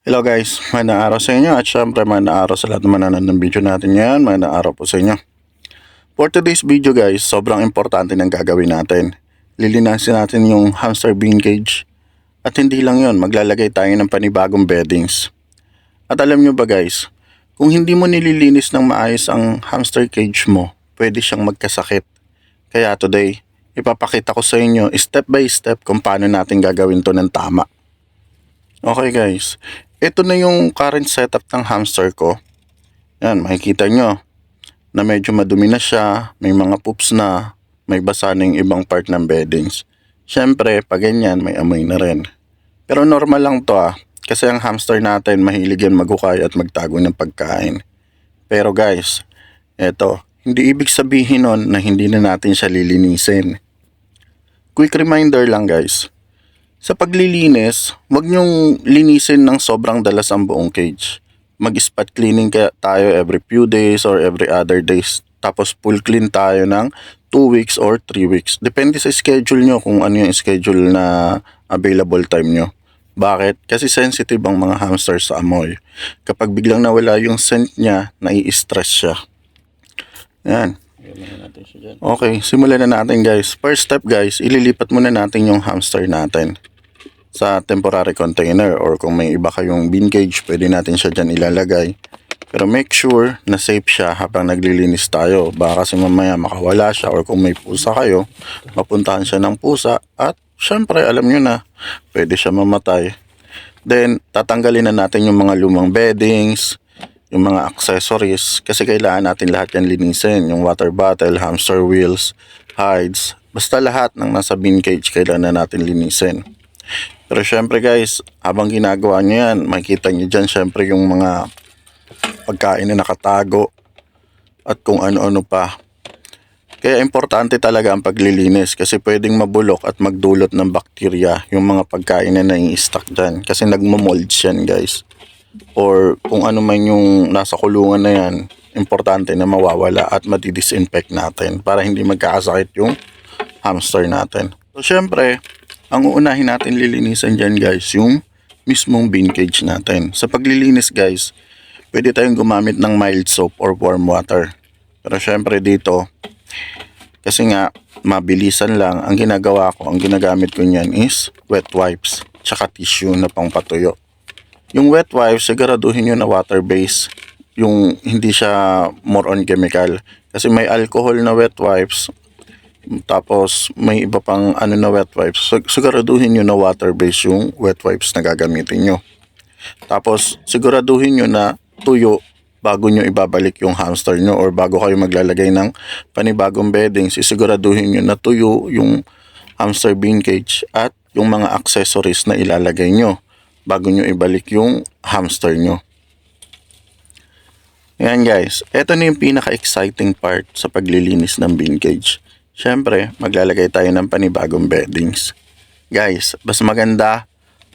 Hello guys, magandang araw sa inyo at syempre magandang araw sa lahat ng manonood ng video natin ngayon. Magandang araw po sa inyo. For today's video guys, sobrang importante ng gagawin natin. Lilinasin natin yung hamster bean cage. At hindi lang yon, maglalagay tayo ng panibagong beddings. At alam nyo ba guys, kung hindi mo nililinis ng maayos ang hamster cage mo, pwede siyang magkasakit. Kaya today, ipapakita ko sa inyo step by step kung paano natin gagawin to ng tama. Okay guys, ito na yung current setup ng hamster ko. Yan, makikita nyo na medyo madumi na siya, may mga poops na, may basa na yung ibang part ng beddings. Siyempre, pag ganyan, may amoy na rin. Pero normal lang to kasi ang hamster natin mahilig yan maghukay at magtago ng pagkain. Pero guys, eto, hindi ibig sabihin nun na hindi na natin siya lilinisin. Quick reminder lang guys, sa paglilinis, huwag niyong linisin ng sobrang dalas ang buong cage. Mag-spot cleaning kaya tayo every few days or every other days. Tapos full clean tayo ng 2 weeks or 3 weeks. Depende sa schedule nyo kung ano yung schedule na available time nyo. Bakit? Kasi sensitive ang mga hamsters sa amoy. Kapag biglang nawala yung scent niya, nai-stress siya. Yan. Okay, simulan na natin guys. First step guys, ililipat muna natin yung hamster natin sa temporary container, or kung may iba kayong bean cage, pwede natin siya dyan ilalagay. Pero make sure na safe siya habang naglilinis tayo. Baka kasi mamaya makawala siya, or kung may pusa kayo, mapuntahan siya ng pusa at syempre alam nyo na, pwede siya mamatay. Then tatanggalin na natin yung mga lumang beddings, yung mga accessories, kasi kailangan natin lahat yan linisin. Yung water bottle, hamster wheels, hides, basta lahat ng nasa bean cage kailangan na natin linisin. Pero syempre guys, habang ginagawa nyo yan, makikita nyo dyan syempre yung mga pagkain na nakatago at kung ano-ano pa. Kaya importante talaga ang paglilinis kasi pwedeng mabulok at magdulot ng bakterya yung mga pagkain na nai-stack dyan. Kasi nagmamolds yan guys. Or kung ano man yung nasa kulungan na yan, importante na mawawala at madidisinfect natin para hindi magkakasakit yung hamster natin. So syempre, ang uunahin natin lilinisan dyan guys, yung mismong bean cage natin. Sa paglilinis guys, pwede tayong gumamit ng mild soap or warm water. Pero syempre dito, kasi nga mabilisan lang, ang ginagawa ko, ang ginagamit ko niyan is wet wipes, tsaka tissue na pangpatuyo. Yung wet wipes, siguraduhin nyo na water based, yung hindi siya more on chemical. Kasi may alcohol na wet wipes, tapos may iba pang ano na wet wipes. So, siguraduhin nyo na water based yung wet wipes na gagamitin nyo. Tapos siguraduhin nyo na tuyo bago nyo ibabalik yung hamster nyo, or bago kayo maglalagay ng panibagong bedding, sisiguraduhin nyo na tuyo yung hamster bean cage at yung mga accessories na ilalagay nyo bago nyo ibalik yung hamster nyo. Yan guys, eto na yung pinaka-exciting part sa paglilinis ng bean cage. Siyempre, maglalagay tayo ng panibagong beddings. Guys, mas maganda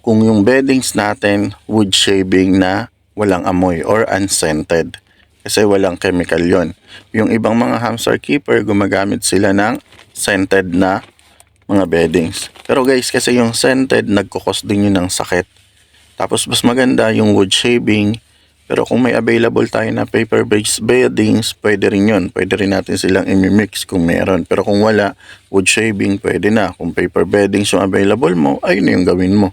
kung yung beddings natin wood shaving na walang amoy or unscented. Kasi walang chemical yon. Yung ibang mga hamster keeper, gumagamit sila ng scented na mga beddings. Pero guys, kasi yung scented, nagkukos din yun ng sakit. Tapos mas maganda yung wood shaving. Pero kung may available tayo na paper-based beddings, pwede rin yun. Pwede rin natin silang imimix kung meron. Pero kung wala, wood shaving pwede na. Kung paper beddings yung available mo, ayun na yung gawin mo.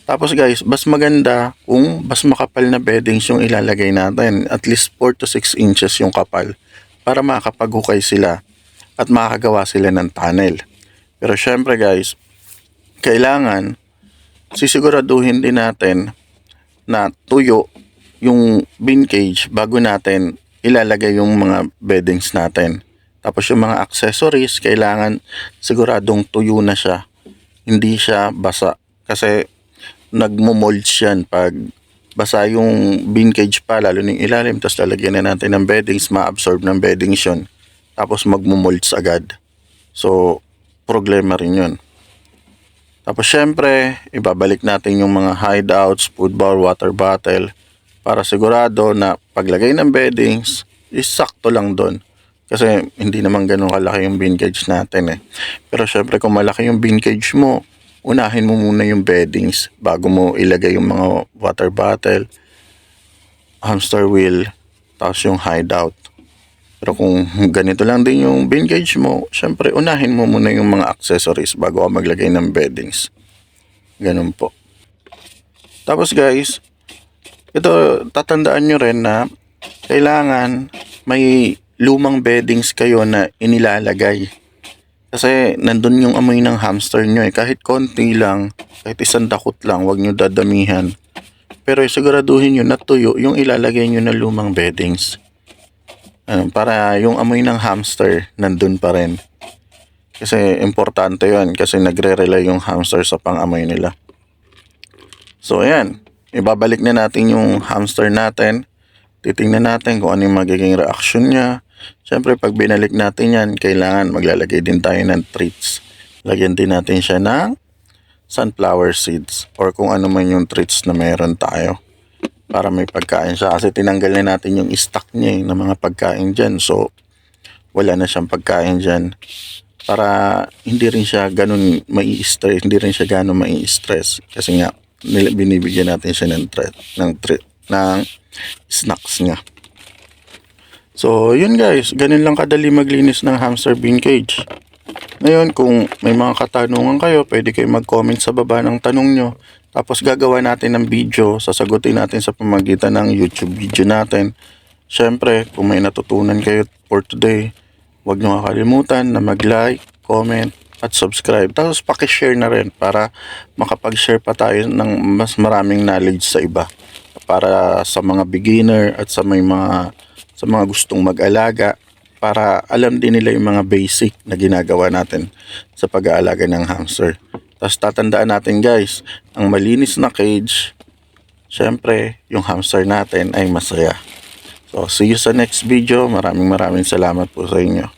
Tapos guys, mas maganda kung mas makapal na beddings yung ilalagay natin. At least 4 to 6 inches yung kapal para makakapaghukay sila at makakagawa sila ng tunnel. Pero syempre guys, kailangan sisiguraduhin din natin na tuyo yung bean cage bago natin ilalagay yung mga beddings natin. Tapos yung mga accessories, kailangan siguradong tuyo na siya. Hindi siya basa. Kasi nagmo-molds yan pag basa yung bean cage pa, lalo ng ilalim, tapos lalagyan na natin ng beddings, ma-absorb ng beddings yun. Tapos magmo-molds agad. So, problema rin yun. Tapos syempre, ibabalik natin yung mga hideouts, food bowl, water bottle, para sigurado na paglagay ng beddings is sakto lang doon. Kasi hindi naman ganun kalaki yung bean cage natin eh. Pero syempre kung malaki yung bean cage mo, unahin mo muna yung beddings bago mo ilagay yung mga water bottle, hamster wheel, tapos yung hideout. Pero kung ganito lang din yung bin cage mo, syempre unahin mo muna yung mga accessories bago ka maglagay ng beddings. Ganun po. Tapos guys, ito tatandaan nyo rin na kailangan may lumang beddings kayo na inilalagay. Kasi nandun yung amoy ng hamster nyo eh. Kahit konti lang, kahit isang dakot lang, wag nyo dadamihan. Pero siguraduhin nyo na tuyo yung ilalagay nyo na lumang beddings. Para yung amoy ng hamster nandun pa rin. Kasi importante yun kasi nagre-rely yung hamster sa pang-amoy nila. So ayan, ibabalik na natin yung hamster natin. Titingnan natin kung ano yung magiging reaction niya. Siyempre pag binalik natin yan, kailangan maglalagay din tayo ng treats. Lagyan din natin siya ng sunflower seeds or kung ano man yung treats na meron tayo para may pagkain siya. Kasi tinanggal na natin yung stock niya ng mga pagkain dyan. So wala na siyang pagkain dyan. Para hindi rin siya ganun mai-stress, hindi rin siya ganun mai-stress. Kasi nga binibigyan natin siya ng snacks niya. So yun guys, ganun lang kadali maglinis ng hamster bin cage. Ngayon kung may mga katanungan kayo, pwede kayo mag-comment sa baba ng tanong nyo. Tapos gagawa natin ng video, sasagutin natin sa pamagitan ng YouTube video natin. Syempre kung may natutunan kayo for today, huwag nyo kakalimutan na mag-like, comment, at subscribe. Tapos pakishare na rin para makapag-share pa tayo ng mas maraming knowledge sa iba. Para sa mga beginner at sa mga gustong mag-alaga, para alam din nila yung mga basic na ginagawa natin sa pag-aalaga ng hamster. Tapos tatandaan natin guys, ang malinis na cage, syempre yung hamster natin ay masaya. So see you sa next video. Maraming salamat po sa inyo.